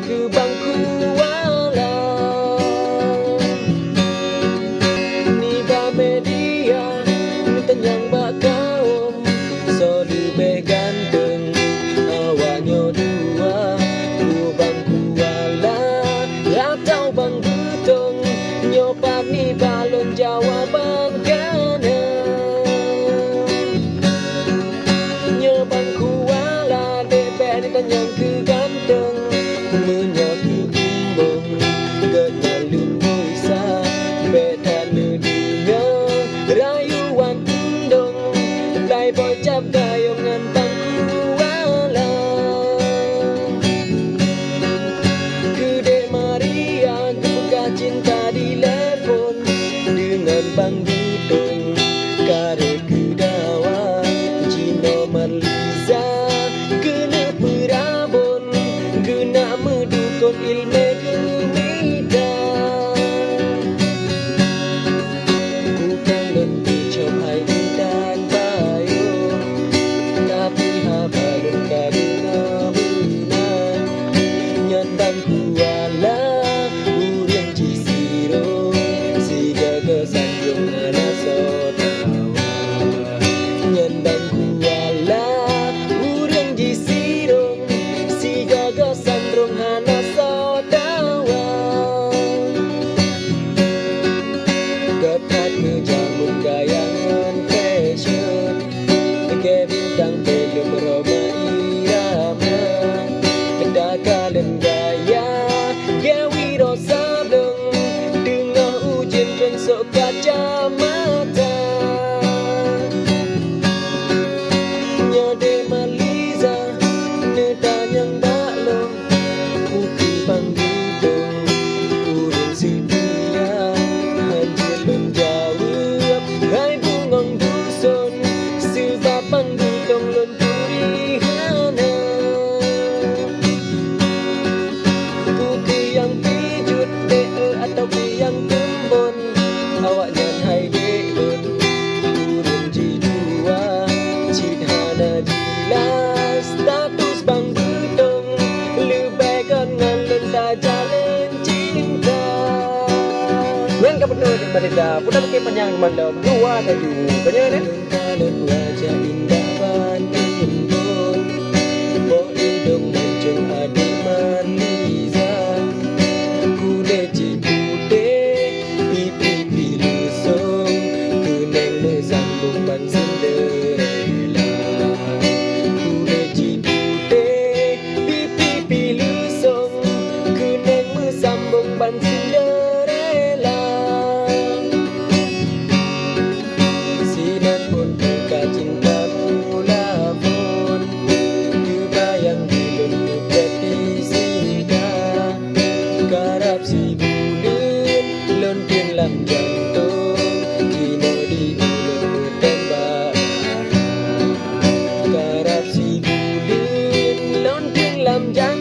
ke bangku alam. Ni ba media tanyang ba kaum, so lebih ganteng awaknya dua. Ku bangku alam atau bang betung, nyopat ni balon jawaban kana. Bangku ala debek ni tanyang ke ganteng, menyak ke bumbung kenalun moisa betan dunia rayuan undung lai bocap gayungan bangku ala. Gede Maria gebuka cinta di telepon dengan bang betung kare kedawa Cino Marliza kena perabon kena mendukun ilmu gemida. Bukan lentu cop hai dan bayu, tapi habalun kaduna benar. Nyandang kuala urang cisiro si jaga sanjung ala sotawa. Nyandang kuala urang cisiro si jaga sandrung hana sotawa. Ketat kejamun gayangan fashion ke bintang film Roma Irama kedakalan gaya Gawi Rosa Bleng dengar ujian pensok kacamata. Nyade Marliza netanyang baklong uki panggudong urun sedia hancur menjawab hai bungong dusun sebab panggudong lonturi hana. Buku yang pijut DE atau yang kembon awaknya hai deun urun jidua cidhana jelas status bang bedong lebih kenal lenta jalan cinta. Yang kebetul di Madinda, putar ke panjang malam dua taju. Banyak ni. Kalan wajah indah bantimbun, bok hidung mancung adik Marliza. Kude cikude, pipi pilusung, kuneng mesambung ban Cinderella. Kude cikude, pipi pilusung, kuneng mesambung ban Cinderella. Sinan pun buka cinta mula pun kebayang dilun petisida garap si bulan lontin lam jantung Cino di ulun tembak garap si bulan lontin lam jantung